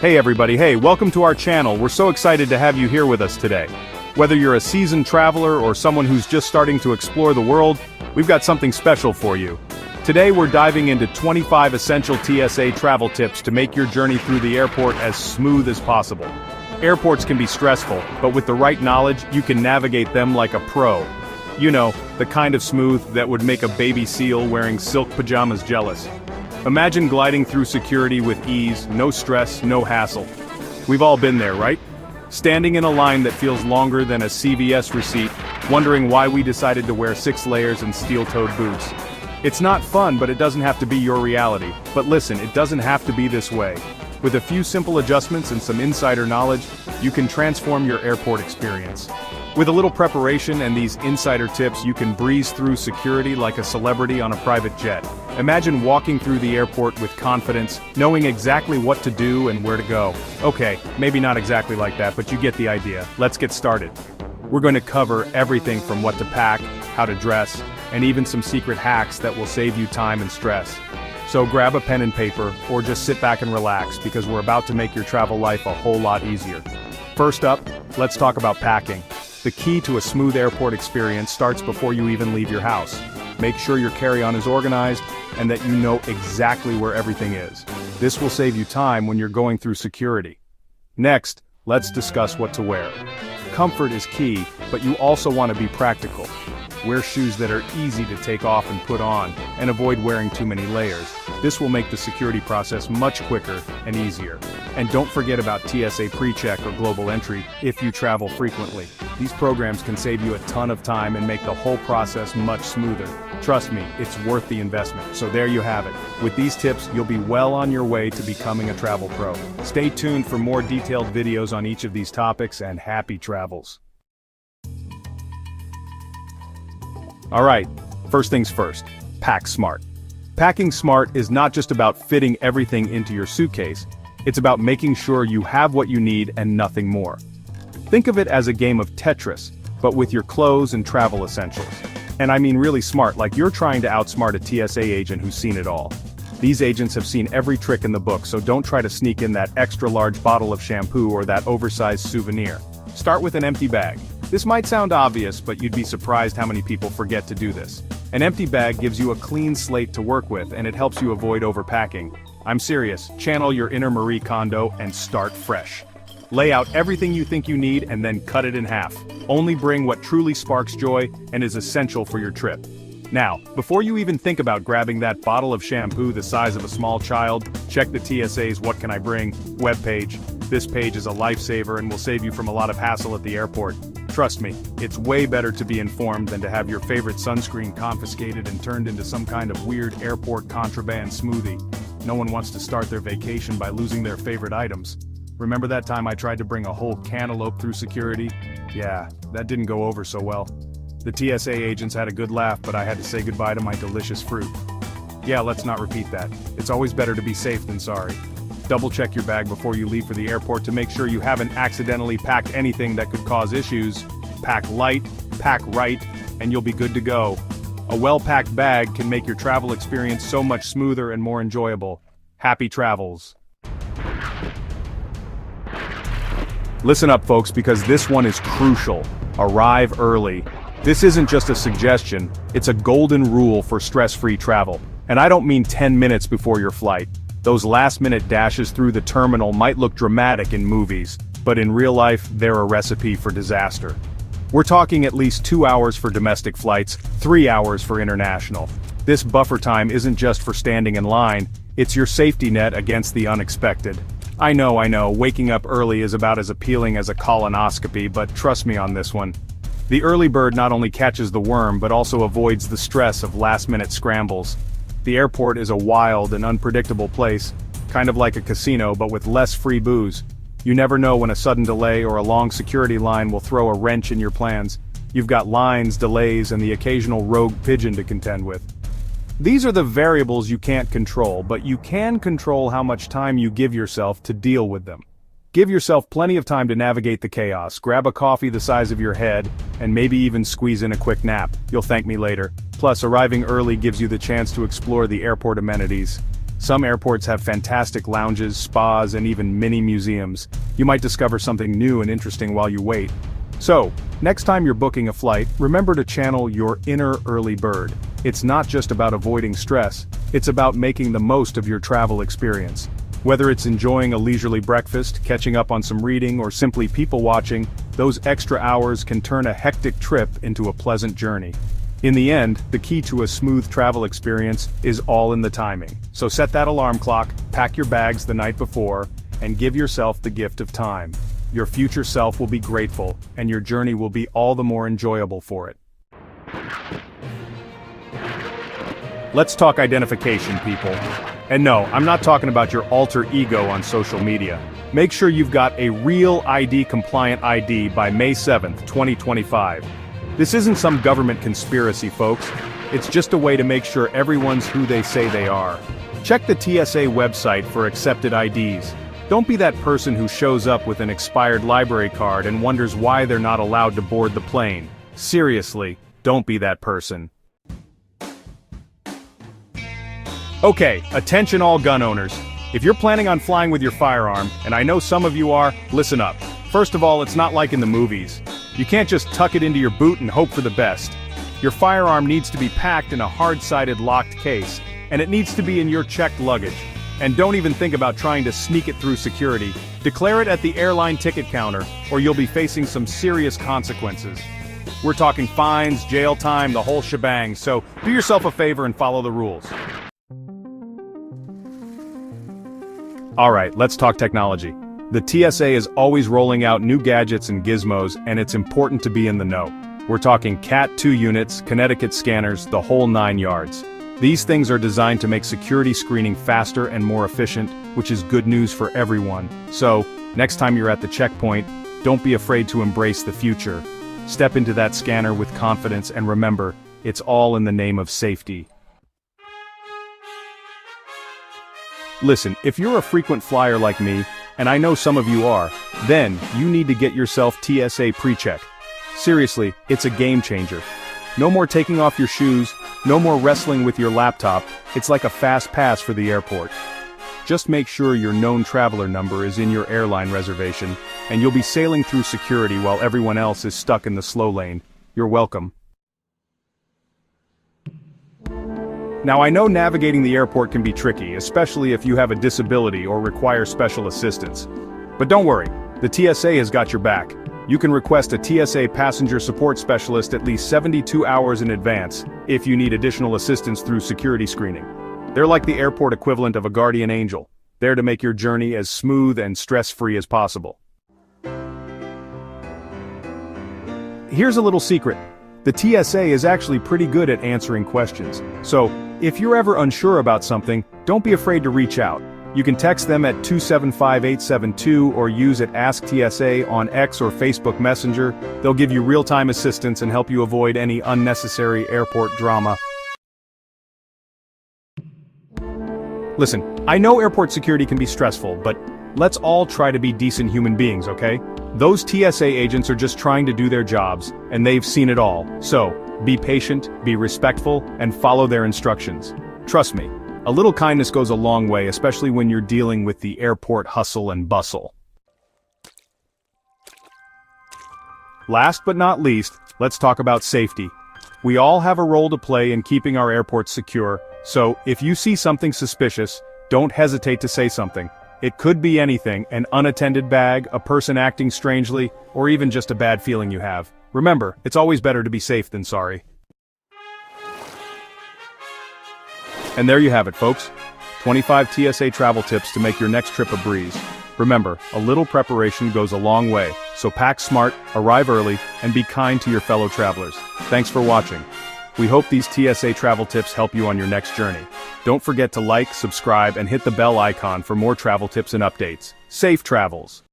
Hey everybody, hey, welcome to our channel. We're so excited to have you here with us today. Whether you're a seasoned traveler or someone who's just starting to explore the world, we've got something special for you. Today we're diving into 25 essential TSA travel tips to make your journey through the airport as smooth as possible. Airports can be stressful, but with the right knowledge, you can navigate them like a pro. You know, the kind of smooth that would make a baby seal wearing silk pajamas jealous. Imagine gliding through security with ease, no stress, no hassle. We've all been there, right? Standing in a line that feels longer than a CVS receipt, wondering why we decided to wear 6 layers and steel-toed boots. It's not fun, but it doesn't have to be your reality. But listen, it doesn't have to be this way. With a few simple adjustments and some insider knowledge, you can transform your airport experience. With a little preparation and these insider tips, you can breeze through security like a celebrity on a private jet. Imagine walking through the airport with confidence, knowing exactly what to do and where to go. Okay, maybe not exactly like that, but you get the idea. Let's get started. We're going to cover everything from what to pack, how to dress, and even some secret hacks that will save you time and stress. So grab a pen and paper, or just sit back and relax, because we're about to make your travel life a whole lot easier. First up, let's talk about packing. The key to a smooth airport experience starts before you even leave your house. Make sure your carry-on is organized, and that you know exactly where everything is. This will save you time when you're going through security. Next, let's discuss what to wear. Comfort is key, but you also want to be practical. Wear shoes that are easy to take off and put on, and avoid wearing too many layers. This will make the security process much quicker and easier. And don't forget about TSA PreCheck or Global Entry if you travel frequently. These programs can save you a ton of time and make the whole process much smoother. Trust me, it's worth the investment. So there you have it. With these tips, you'll be well on your way to becoming a travel pro. Stay tuned for more detailed videos on each of these topics, and happy travels. Alright, first things first, pack smart. Packing smart is not just about fitting everything into your suitcase, it's about making sure you have what you need and nothing more. Think of it as a game of Tetris, but with your clothes and travel essentials. And I mean really smart, like you're trying to outsmart a TSA agent who's seen it all. These agents have seen every trick in the book, so don't try to sneak in that extra large bottle of shampoo or that oversized souvenir. Start with an empty bag. This might sound obvious, but you'd be surprised how many people forget to do this. An empty bag gives you a clean slate to work with, and it helps you avoid overpacking. I'm serious, channel your inner Marie Kondo and start fresh. Lay out everything you think you need and then cut it in half. Only bring what truly sparks joy and is essential for your trip. Now, before you even think about grabbing that bottle of shampoo the size of a small child, check the TSA's What Can I Bring webpage. This page is a lifesaver and will save you from a lot of hassle at the airport. Trust me, it's way better to be informed than to have your favorite sunscreen confiscated and turned into some kind of weird airport contraband smoothie. No one wants to start their vacation by losing their favorite items. Remember that time I tried to bring a whole cantaloupe through security? Yeah, that didn't go over so well. The TSA agents had a good laugh, but I had to say goodbye to my delicious fruit. Yeah, let's not repeat that. It's always better to be safe than sorry. Double check your bag before you leave for the airport to make sure you haven't accidentally packed anything that could cause issues. Pack light, pack right, and you'll be good to go. A well-packed bag can make your travel experience so much smoother and more enjoyable. Happy travels. Listen up, folks, because this one is crucial. Arrive early. This isn't just a suggestion, it's a golden rule for stress-free travel. And I don't mean 10 minutes before your flight. Those last-minute dashes through the terminal might look dramatic in movies, but in real life, they're a recipe for disaster. We're talking at least 2 hours for domestic flights, 3 hours for international. This buffer time isn't just for standing in line, it's your safety net against the unexpected. I know, waking up early is about as appealing as a colonoscopy, but trust me on this one. The early bird not only catches the worm, but also avoids the stress of last-minute scrambles. The airport is a wild and unpredictable place, kind of like a casino but with less free booze. You never know when a sudden delay or a long security line will throw a wrench in your plans. You've got lines, delays, and the occasional rogue pigeon to contend with. These are the variables you can't control, but you can control how much time you give yourself to deal with them. Give yourself plenty of time to navigate the chaos, grab a coffee the size of your head, and maybe even squeeze in a quick nap. You'll thank me later. Plus, arriving early gives you the chance to explore the airport amenities. Some airports have fantastic lounges, spas, and even mini museums. You might discover something new and interesting while you wait. So, next time you're booking a flight, remember to channel your inner early bird. It's not just about avoiding stress, it's about making the most of your travel experience. Whether it's enjoying a leisurely breakfast, catching up on some reading, or simply people watching, those extra hours can turn a hectic trip into a pleasant journey. In the end, the key to a smooth travel experience is all in the timing. So set that alarm clock, pack your bags the night before, and give yourself the gift of time. Your future self will be grateful, and your journey will be all the more enjoyable for it. Let's talk identification, people. And no, I'm not talking about your alter ego on social media. Make sure you've got a real ID-compliant ID by May 7th, 2025. This isn't some government conspiracy, folks. It's just a way to make sure everyone's who they say they are. Check the TSA website for accepted IDs. Don't be that person who shows up with an expired library card and wonders why they're not allowed to board the plane. Seriously, don't be that person. Okay, attention all gun owners. If you're planning on flying with your firearm, and I know some of you are, listen up. First of all, it's not like in the movies. You can't just tuck it into your boot and hope for the best. Your firearm needs to be packed in a hard-sided locked case, and it needs to be in your checked luggage. And don't even think about trying to sneak it through security. Declare it at the airline ticket counter, or you'll be facing some serious consequences. We're talking fines, jail time, the whole shebang, so do yourself a favor and follow the rules. Alright, let's talk technology. The TSA is always rolling out new gadgets and gizmos, and it's important to be in the know. We're talking Cat 2 units, Connecticut scanners, the whole 9 yards. These things are designed to make security screening faster and more efficient, which is good news for everyone. So, next time you're at the checkpoint, don't be afraid to embrace the future. Step into that scanner with confidence and remember, it's all in the name of safety. Listen, if you're a frequent flyer like me, and I know some of you are, then you need to get yourself TSA PreCheck. Seriously, it's a game changer. No more taking off your shoes, no more wrestling with your laptop, it's like a fast pass for the airport. Just make sure your known traveler number is in your airline reservation, and you'll be sailing through security while everyone else is stuck in the slow lane. You're welcome. Now I know navigating the airport can be tricky, especially if you have a disability or require special assistance. But don't worry, the TSA has got your back. You can request a TSA passenger support specialist at least 72 hours in advance if you need additional assistance through security screening. They're like the airport equivalent of a guardian angel, there to make your journey as smooth and stress-free as possible. Here's a little secret. The TSA is actually pretty good at answering questions, so if you're ever unsure about something, don't be afraid to reach out. You can text them at 275-872 or use at Ask TSA on X or Facebook Messenger. They'll give you real-time assistance and help you avoid any unnecessary airport drama. Listen, I know airport security can be stressful, but let's all try to be decent human beings, okay? Those TSA agents are just trying to do their jobs, and they've seen it all. So, be patient, be respectful, and follow their instructions. Trust me. A little kindness goes a long way, especially when you're dealing with the airport hustle and bustle. Last but not least, let's talk about safety. We all have a role to play in keeping our airports secure, so if you see something suspicious, don't hesitate to say something. It could be anything, an unattended bag, a person acting strangely, or even just a bad feeling you have. Remember, it's always better to be safe than sorry. And there you have it, folks. 25 TSA travel tips to make your next trip a breeze. Remember, a little preparation goes a long way, so pack smart, arrive early, and be kind to your fellow travelers. Thanks for watching. We hope these TSA travel tips help you on your next journey. Don't forget to like, subscribe, and hit the bell icon for more travel tips and updates. Safe travels!